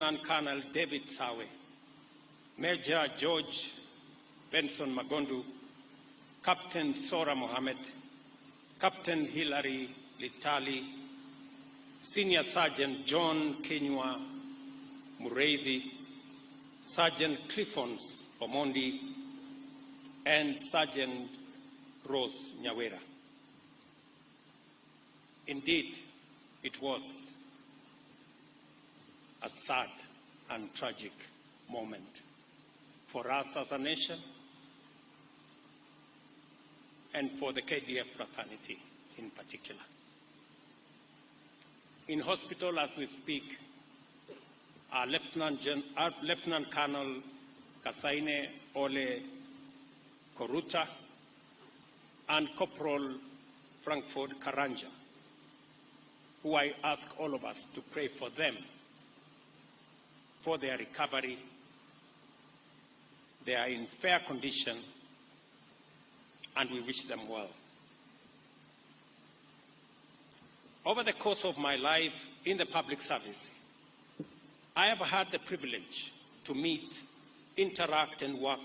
Lieutenant Colonel David Sawe, Major George Benson Magondu, Captain Sora Mohammed, Captain Hilary Litali, Senior Sergeant John Kenywa Mureithi, Sergeant Cliffons Omondi, and Sergeant Rose Nyawera. Indeed, it was a sad and tragic moment for us as a nation and for the KDF fraternity in particular. In hospital as we speak, our Lieutenant Colonel Kasaine Ole Koruta and Corporal Frankfurt Karanja, who I ask all of us to pray for them, for their recovery. They are in fair condition, and we wish them well. Over the course of my life in the public service, I have had the privilege to meet, interact, and work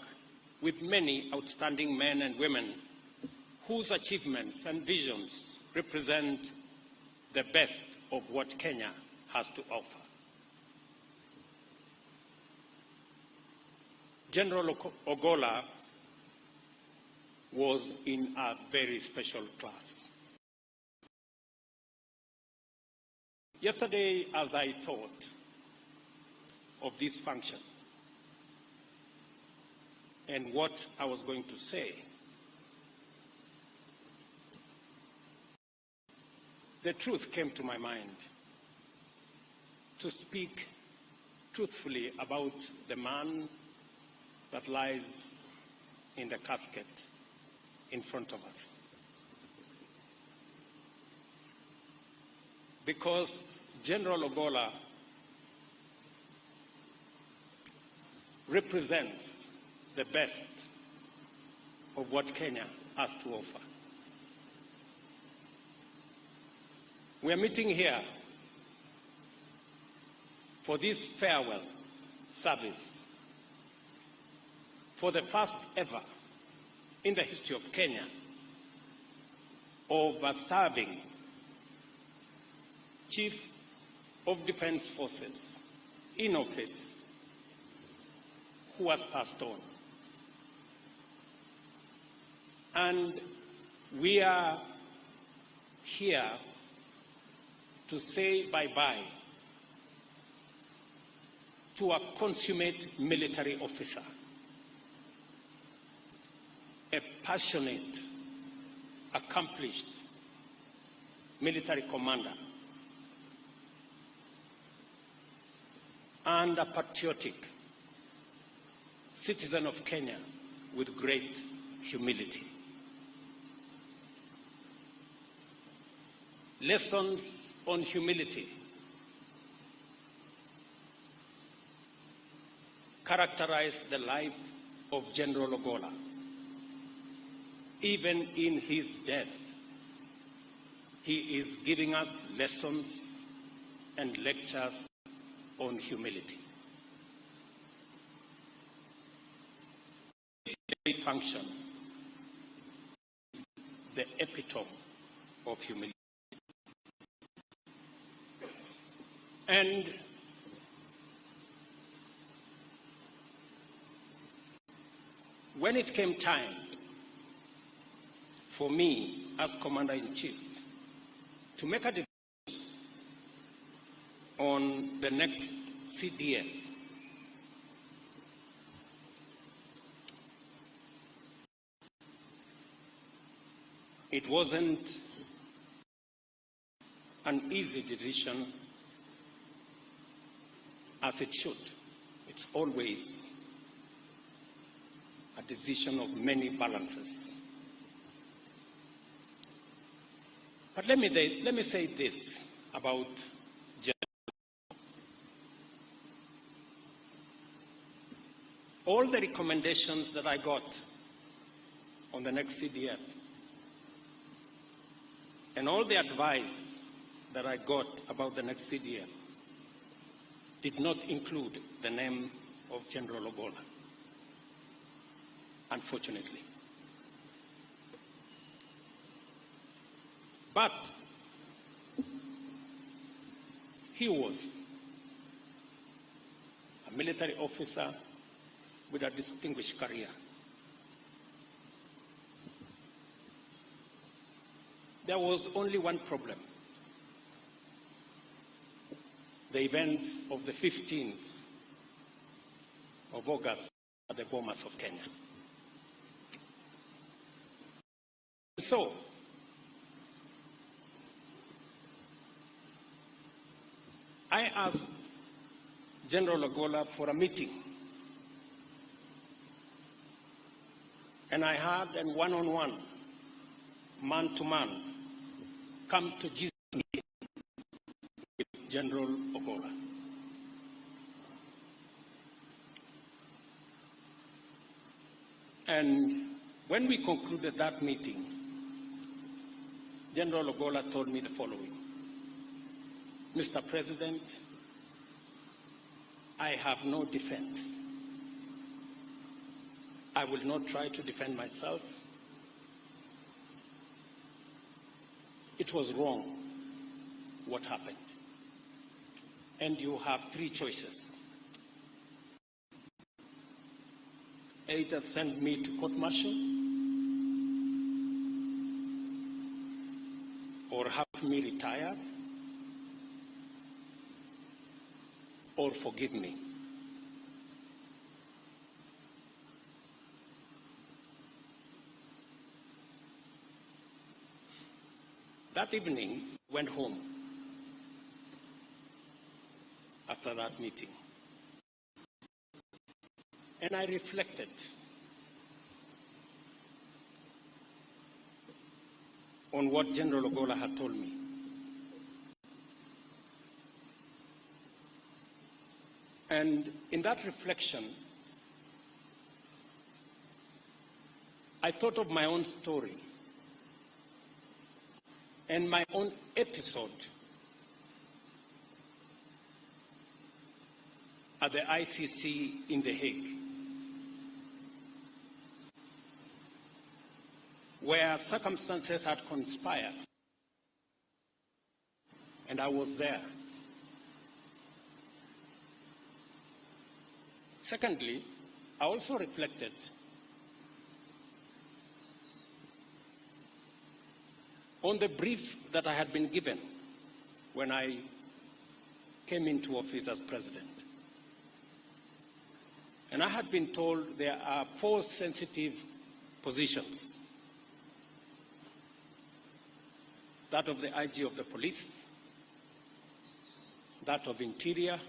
with many outstanding men and women whose achievements and visions represent the best of what Kenya has to offer. General Ogola was in a very special class. Yesterday, as I thought of this function and what I was going to say, the truth came to my mind to speak truthfully about the man that lies in the casket in front of us. Because General Ogola represents the best of what Kenya has to offer. We are meeting here for this farewell service for the first ever in the history of Kenya of a serving Chief of Defense Forces in office who has passed on. And we are here to say bye-bye to a consummate military officer, a passionate, accomplished military commander, and a patriotic citizen of Kenya with great humility. Lessons on humility characterize the life of General Ogola. Even in his death, he is giving us lessons and lectures on humility. This function is the epitome of humility. And when it came time for me as Commander-in-Chief to make a decision on the next CDF, it wasn't an easy decision as it should. It's always a decision of many balances. But let me say this about all the recommendations that I got on the next CDF and all the advice that I got about the next CDF did not include the name of General Ogola, unfortunately. But he was a military officer with a distinguished career. There was only one problem: the events of the 15th of August at the Bomas of Kenya. So, I asked General Ogola for a meeting, and I had a one-on-one, man-to-man, come to Jesus meeting with General Ogola. And when we concluded that meeting, General Ogola told me the following: Mr. President, I have no defense. I will not try to defend myself. It was wrong what happened. And you have three choices. Either send me to court-martial, or have me retired, or forgive me. That evening, went home after that meeting. And I reflected on what General Ogola had told me. And in that reflection, I thought of my own story and my own episode at the ICC in The Hague, where circumstances had conspired, and I was there. Secondly, I also reflected on the brief that I had been given when I came into office as president. And I had been told there are 4 sensitive positions: that of the IG of the police, that of Interior,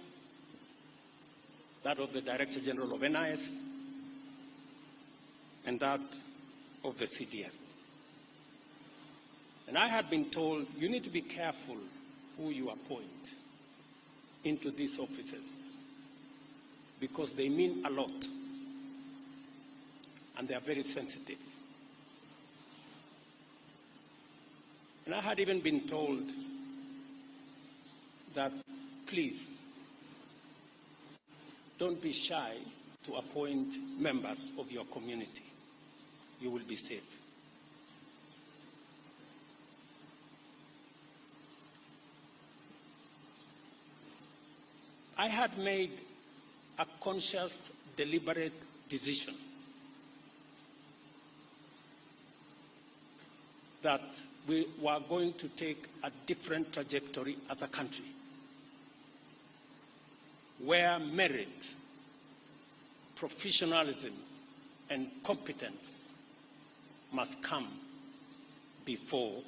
that of the Director General of NIS, and that of the CDF. And I had been told, you need to be careful who you appoint into these offices, because they mean a lot, and they are very sensitive. And I had even been told that, please, don't be shy to appoint members of your community. You will be safe. I had made a conscious, deliberate decision that we were going to take a different trajectory as a country, where merit, professionalism, and competence must come before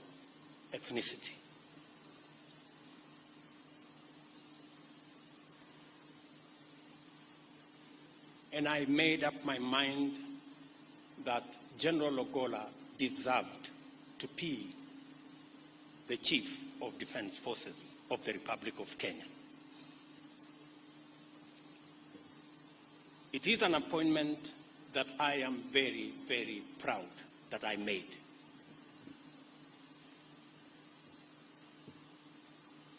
ethnicity. And I made up my mind that General Ogola deserved to be the Chief of Defense Forces of the Republic of Kenya. It is an appointment that I am very, very proud that I made.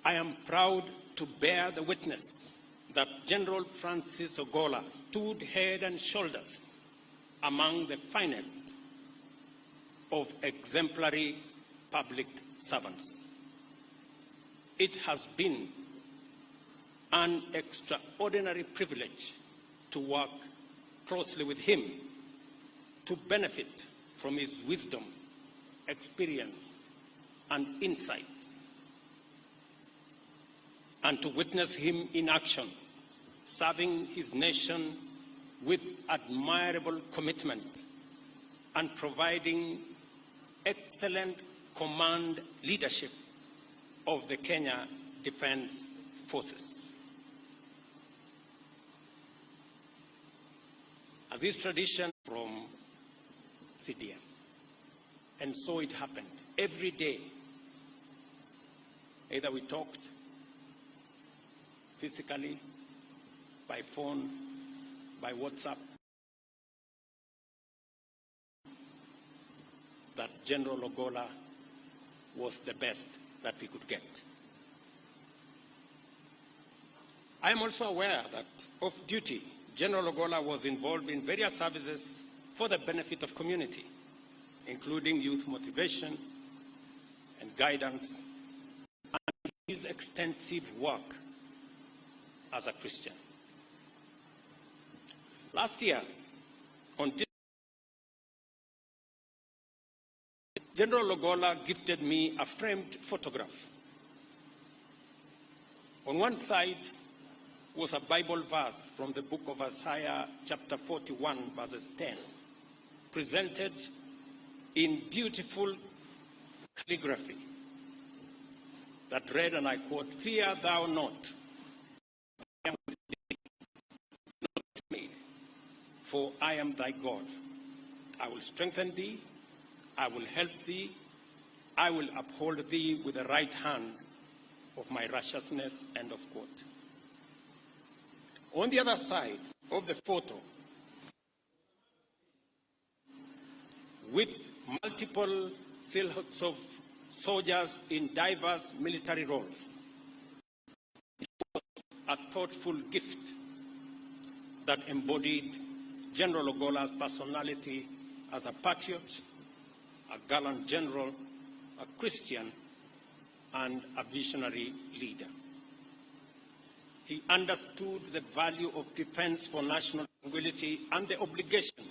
I am proud to bear the witness that General Francis Ogola stood head and shoulders among the finest of exemplary public servants. It has been an extraordinary privilege to work closely with him to benefit from his wisdom, experience, and insights, and to witness him in action, serving his nation with admirable commitment and providing excellent command leadership of the Kenya Defence Forces. As is tradition from CDF, and so it happened. Every day, either we talked physically, by phone, by WhatsApp, that General Ogola was the best that we could get. I am also aware that off-duty, General Ogola was involved in various services for the benefit of community, including youth motivation and guidance, and his extensive work as a Christian. Last year, on General Ogola gifted me a framed photograph. On one side was a Bible verse from the book of Isaiah, chapter 41, verses 10, presented in beautiful calligraphy that read, and I quote, "Fear thou not, I am with thee, not dismayed, for I am thy God. I will strengthen thee, I will help thee, I will uphold thee with the right hand of my righteousness," end of quote. On the other side of the photo, with multiple silhouettes of soldiers in diverse military roles, it was a thoughtful gift that embodied General Ogola's personality as a patriot, a gallant general, a Christian, and a visionary leader. He understood the value of defense for national tranquility and the obligation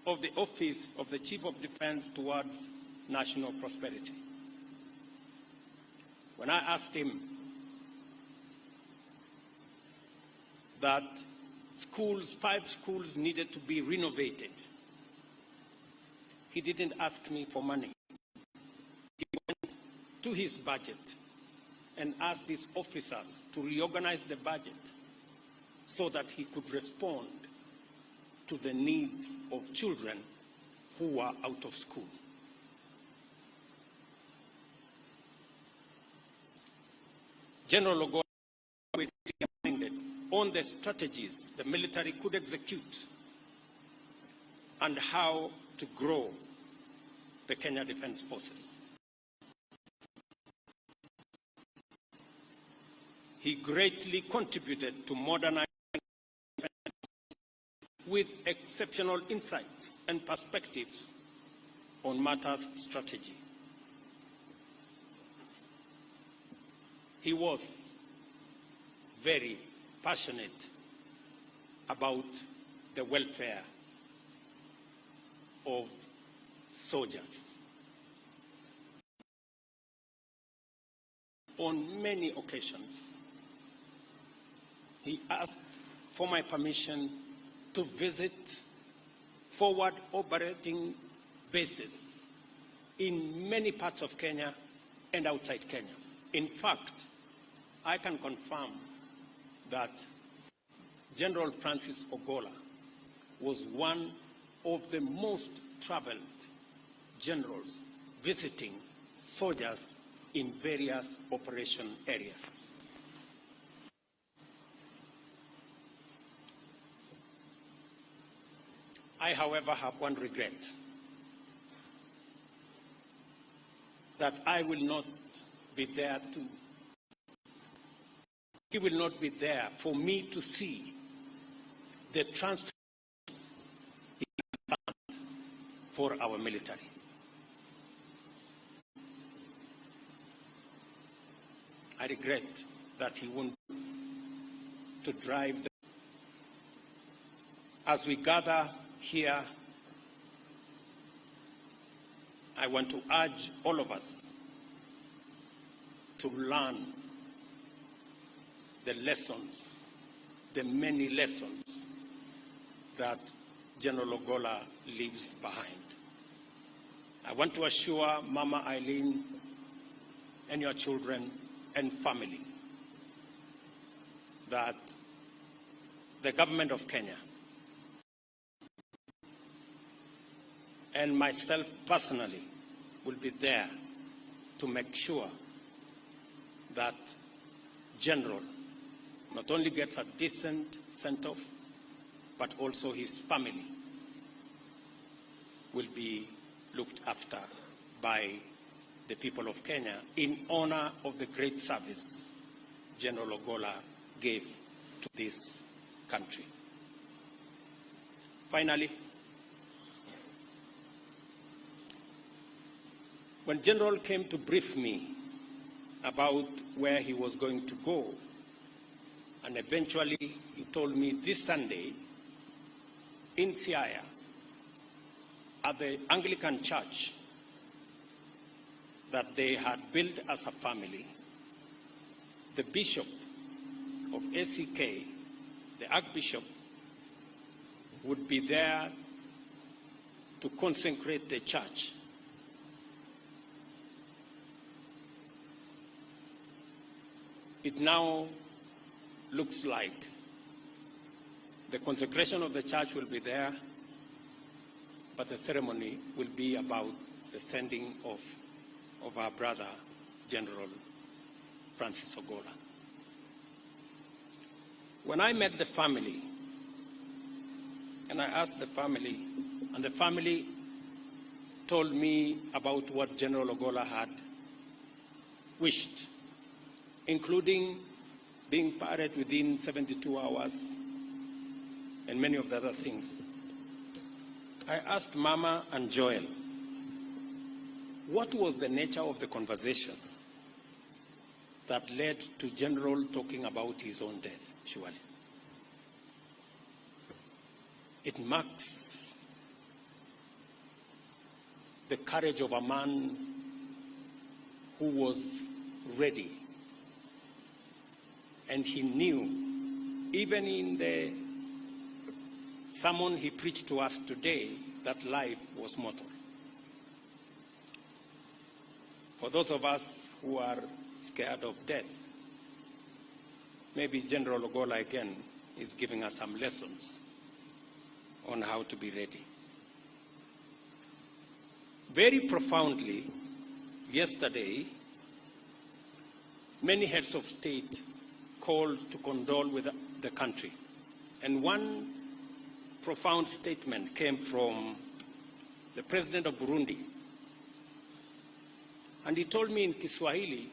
of the office of the Chief of Defense towards national prosperity. When I asked him that schools, 5 schools needed to be renovated, he didn't ask me for money. He went to his budget and asked his officers to reorganize the budget so that he could respond to the needs of children who were out of school. General Ogola was reminded on the strategies the military could execute and how to grow the Kenya Defence Forces. He greatly contributed to modernizing with exceptional insights and perspectives on matters strategy. He was very passionate about the welfare of soldiers. On many occasions, he asked for my permission to visit forward operating bases in many parts of Kenya and outside Kenya. In fact, I can confirm that General Francis Ogola was one of the most traveled generals visiting soldiers in various operation areas. I, however, have one regret, that I will not be there to he will not be there for me to see the transfer for our military. I regret that he won't to drive the... As we gather here, I want to urge all of us to learn the lessons, the many lessons that General Ogola leaves behind. I want to assure Mama Eileen and your children and family that the government of Kenya and myself personally will be there to make sure that General not only gets a decent send-off, but also his family will be looked after by the people of Kenya in honor of the great service General Ogola gave to this country. Finally, when General came to brief me about where he was going to go, and eventually he told me this Sunday in Siaya at the Anglican Church that they had built as a family, the Bishop of ACK, the Archbishop, would be there to consecrate the church. It now looks like the consecration of the church will be there, but the ceremony will be about the sending of our brother, General Francis Ogola. When I met the family, and I asked the family, and the family told me about what General Ogola had wished, including being buried within 72 hours and many of the other things. I asked Mama and Joel, what was the nature of the conversation that led to General talking about his own death, surely? It marks the courage of a man who was ready, and he knew, even in the sermon he preached to us today, that life was mortal. For those of us who are scared of death, maybe General Ogola again is giving us some lessons on how to be ready. Very profoundly, yesterday, many heads of state called to condole with the country. And one profound statement came from the president of Burundi. And he told me in Kiswahili,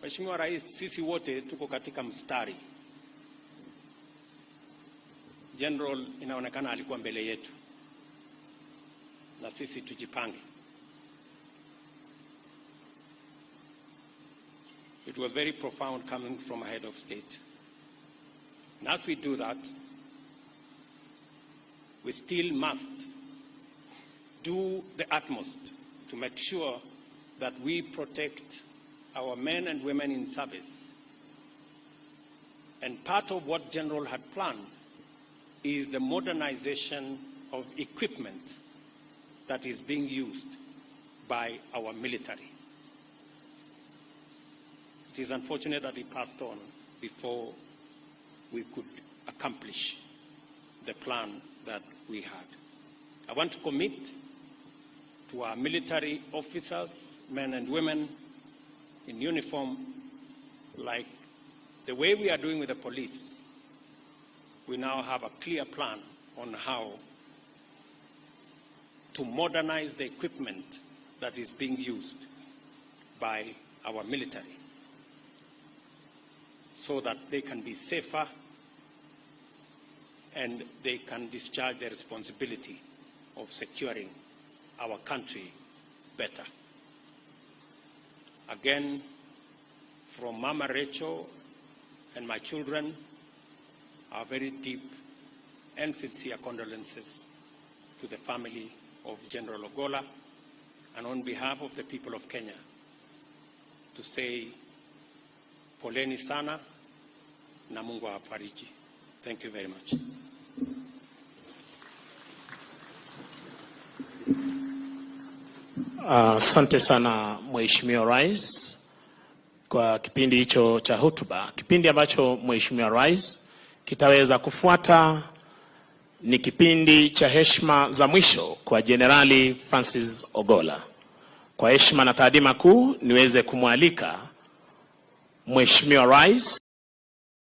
Mheshimiwa Rais, sisi wote tuko katika mstari. General inaonekana alikuwa mbele yetu, na sisi tujipange. It was very profound coming from a head of state. And as we do that, we still must do the utmost to make sure that we protect our men and women in service. And part of what General had planned is the modernization of equipment that is being used by our military. It is unfortunate that he passed on before we could accomplish the plan that we had. I want to commit to our military officers, men and women in uniform, like the way we are doing with the police. We now have a clear plan on how to modernize the equipment that is being used by our military. so that they can be safer and they can discharge their responsibility of securing our country better. Again, from Mama Rachel and my children, our very deep and sincere condolences to the family of General Ogola, and on behalf of the people of Kenya, to say poleni sana na Mungu awafariji. Thank you very much. Asante sana Mheshimiwa Rais kwa kipindi hicho cha hotuba. Kipindi ambacho Mheshimiwa Rais kitaweza kufuata ni kipindi cha heshima za mwisho kwa Jenerali Francis Ogola. Kwa heshima na taadima kuu niweze kumwalika Mheshimiwa Rais